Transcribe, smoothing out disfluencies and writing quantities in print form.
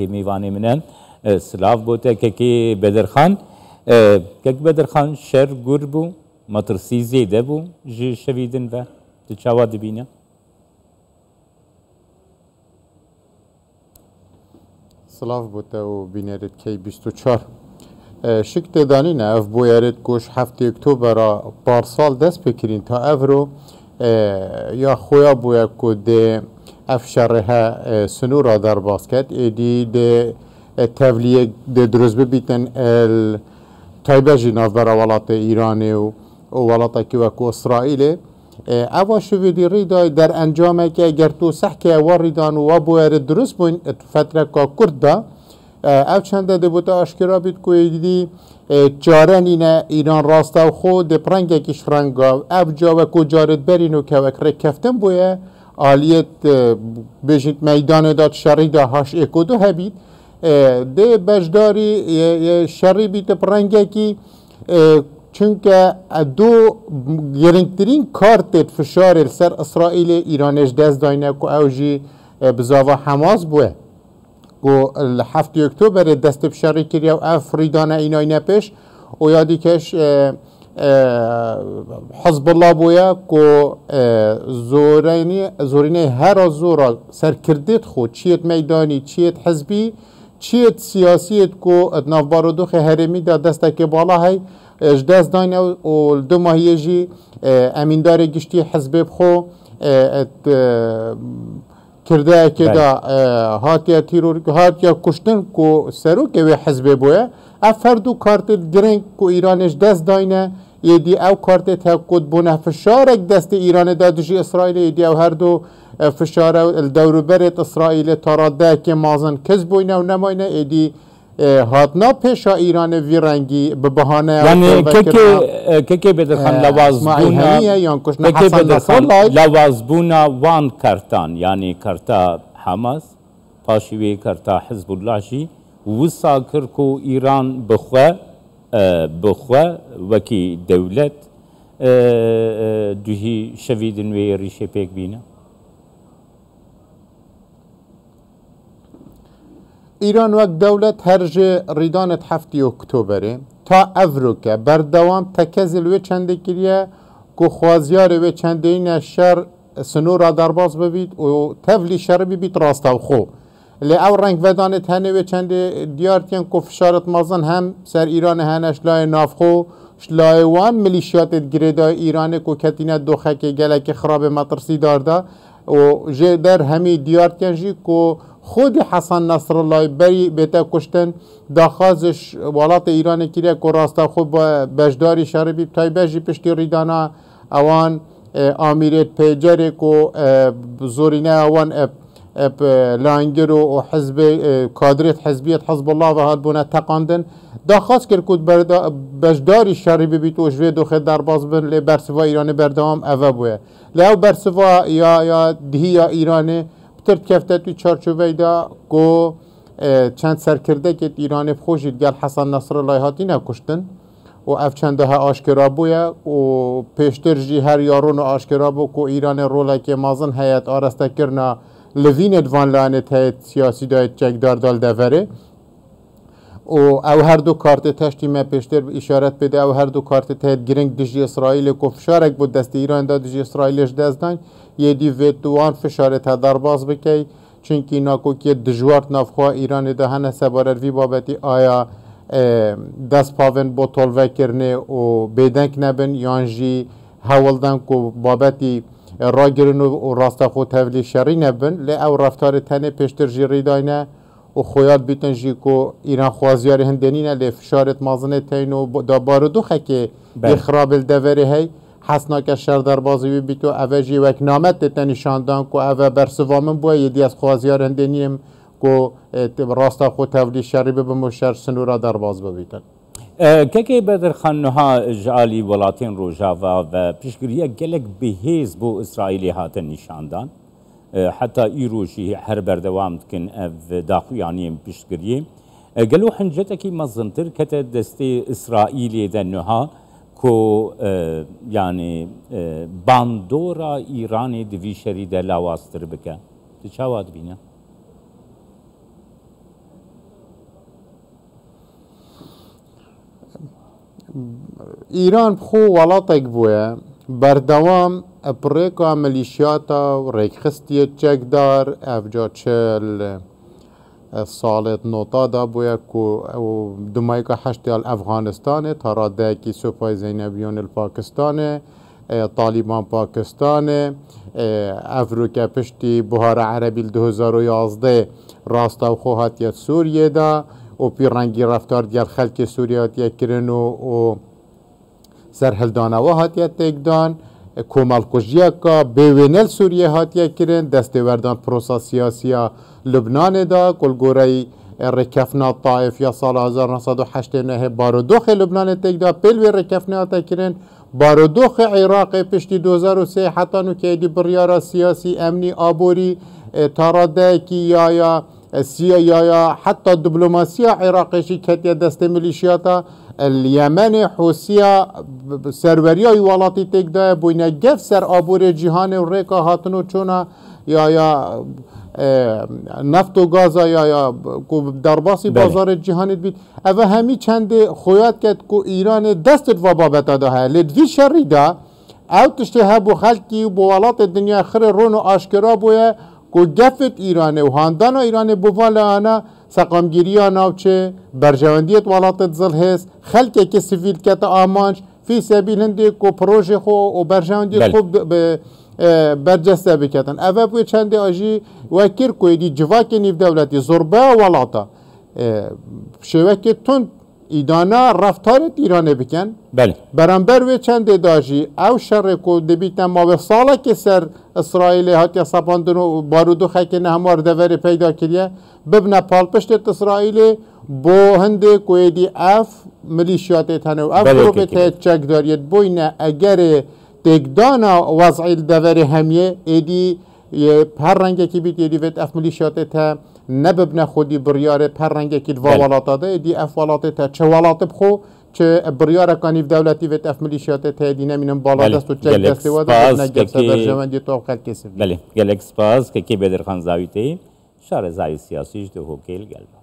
که میوانه منن سلاف بوده که بدرخان که بدرخان شر گر بو مترسی زیده بو جی شویدن و تچاوا دبینه سلاف بوده و بینرد کی 24 شکت دانی نه اف بویرد کوش 7 اکتبر پارسال دست بکرین تا افرو یا خویا بویا کو ده اف شرها سنورا در باسکت ایدی ده تبلیغ ده دروز ببیتن تایبه جناف برا ولات ایرانی و ولات که وکو اسرائیل اوا شویدی ریدای در انجامه که اگر تو سحکه واریدان و بویرد دروز بوین فتره که کرد دا او چند ده بوده آشکرا بید که ایدی جارن اینه ایران راسته و خود ده پرنگه کش رنگا او جا و کو جارد برینو که وکره کفتن بویه آلیت بجید میدان داد شری ده هاش اکودو هبید ده بجداری شری بید پرنگه کی چونکه دو گرنگترین کارت فشار سر اسرائیل ایرانش دست داینه که اوجی بزاوا حماس بوه و 7 اکتبر دست بشاری کریه و افریدانه اینای نپش و یادی کش حزب الله بویا که زورینه هر زورا سرکردید خود چیت میدانی چیت حزبی چیت سیاسیت که ناف بارودوخ هرمی دا دسته که بالا های دست داینه و دو ماهیه جی امیندار گشتی حزب بخو کرده که دا هاتیا تیرور هاتیا کشتن کو سرو که وی حزب بوده افردو کارت گرنگ کو ایرانش دست داینه یدی او کارت تاکد بونه فشارک دست ایران دادشی اسرائیل یدی او هر دو فشار الدور برت اسرائیل تراده که مازن کز بوینه و نماینه یدی هاتنا پیشا ایران وی رنگی به بهانه یعنی که بدرخان لوازبونا وان کرتان یعنی کرتا حماس پاشوی کرتا حزب الله شی وسا کرکو ایران بخوا وکی دولت دوهی شویدن وی ریشه پیک بینه ایران وقت دولت هرج ریدانت 7 اکتبره تا افرو که بردوام تکزل و چنده کریه که خوازیار و چنده این شر سنورا درباز ببید و تفلی شر ببید راسته و خو لی او رنگ ودانت هنه و چنده دیارتین که فشارت مازن هم سر ایران هنه شلای نافخو شلای وان ملیشیات گریدای ایران که کتینه دوخه که گلک خراب مطرسی دارده و جه در همی دیارتین جی که خود حسن نصر الله بری بیتا کشتن داخازش ولات ایران کریه که راستا خوب بجداری شربی تایبه جی پشتی ریدانا اوان آمیریت پیجره که زورینه اوان لانگر و حزب کادریت حزبیت حزب الله و هاد بونه تقاندن داخاز کرد که بجداری شربی بیت و جوی دو خد در باز بن لی برسوا ایران بردوام اوه بوه لی او برسوا یا دهی یا ایرانه ترد کفته توی چارچوبه دا گو چند سرکرده که ایران بخوشید گل حسن نصر الله هاتی نکشتن و اف چنده ها آشکرا بویا و پیشتر جی هر یارون آشکرا بو که ایران روله که مازن هیت آرسته کرنا لوین ادوان لانت هیت سیاسی دایت چکدار دال دوره و او هر دو کارت تشتی ما پیشتر اشارت بده او هر دو کارت تهت گرنگ دجی اسرائیل که فشارک بود دست ایران داد دجی اسرائیلش دست دان یه دی ویتوان فشارت ها در باز بکی چونکی ناکو که دجوارت نافخوا ایران ده هنه سبارر وی بابتی آیا دست پاون با طلوه کرنه و بیدنک نبن یانجی هولدن که بابتی را گرن و راستا خود تولی شری نبن لی او رفتار تنه پیشتر جیری داینه و خویات بیتن جی که ایران خوازیار هندنی نه لی فشارت مازنه تین و دا باردو خکه بخراب الدوره هی حسنا که شر در بازی بیتو اوه جی وک نامت دیتا نشاندان که اوه برسوامن بوه یدی از خوازیار هندنیم که راستا خود تولی شری ببم و شر سنورا در باز ببیتن که بدرخان نها جعالی ولاتین روجاوا و پیشگیریه گلک بهیز بو اسرائیلی هاتن نشاندان حتى إيروشي حربر دوام كن أف داخويانيم بيشكريه قالوا حنجتكي مزنتر كتا دستي إسرائيلي ذنها كو يعني باندورا إيراني دفي شريدة لاواستر بكا تشاواد بينا ایران خو ولاتک بویه بردوام پریکا ملیشیاتا و ریکخستی چکدار افجا 40 سالت نوتا دا بویه که دمایی که 8 افغانستانه تاراده کی سپاه زینبیون الپاکستانه طالبان پاکستانه افروکه پشتی بهار عربی 2011 راستا و خوهاتیت سوریه دا و پیرنگی رفتار دیگر خلک سوریه هاتیت کرن و سرهلدانه و هاتیت تکدان کومال کجیا کا بیوینل سوریه هاتیه کرن دستوردان پروسا سیاسیا لبنان دا کلگوری رکفنا طائف یا سال 1989 بارودوخ لبنان تک دا پلوی رکفنا هاتا کرن بارودوخ عراق پشتی 2003 حتی نو که دی بریارا سیاسی امنی آبوری تاراده کی یا حتی دیپلماسیا عراقی کتیا دست ملیشیاتا اليمن حوسيا سروريا يوالاتي تكدا بوينا جف سر آبور جهان و ريكا هاتنو چونا یا نفت و غازا یا درباسی بازار جهان بید اوه همی چند خویات کد که ایران دستت و بابتا ده ها لدوی شری ده او تشته هبو خلقی و بوالات دنیا خر رون و آشکرا بویا که گفت ایرانه و هاندانا ایرانه بوالا آنا سقامگیری ناوچه برجواندیت ولاتت ظل هست خلقه که سیویل کت آمانش فی سبیل هنده که پروژه خو و برجواندیت خوب برجسته بکتن اوه بوی چنده آجی وکر که دی جواک نیف دولتی زربه ولاتا شوکه تون ایدانا رفتارت ایرانه بکن بله برانبر وی چنده داجی او شر که دبیتن ما به ساله که سر اسرائیل هاتی سپاندن و بارودو خیلی نهمار دوری پیدا کریه ببنه پال پشت اسرائیل بو هنده که دی اف ملیشیات تنه و اف گروه چک دارید بوینه اگر تکدانا وضعی دوری همیه ایدی هر رنگه که بیت ایدی وید اف ملیشیات تا نببنه خودی بریاره پر رنگه که دو ولاتا ده ایدی اف ولاتا تا چه ولاتا بخو چه بریاره کانیف دولتی وید اف ملیشیات تا ایدی نمینم بالا دست و چک دسته و ده نگه سبر جواندی تو خلق کسی بله گلک سپاس که کی بدر خان زاویتی شهر زای سیاسیش ده هوکیل گل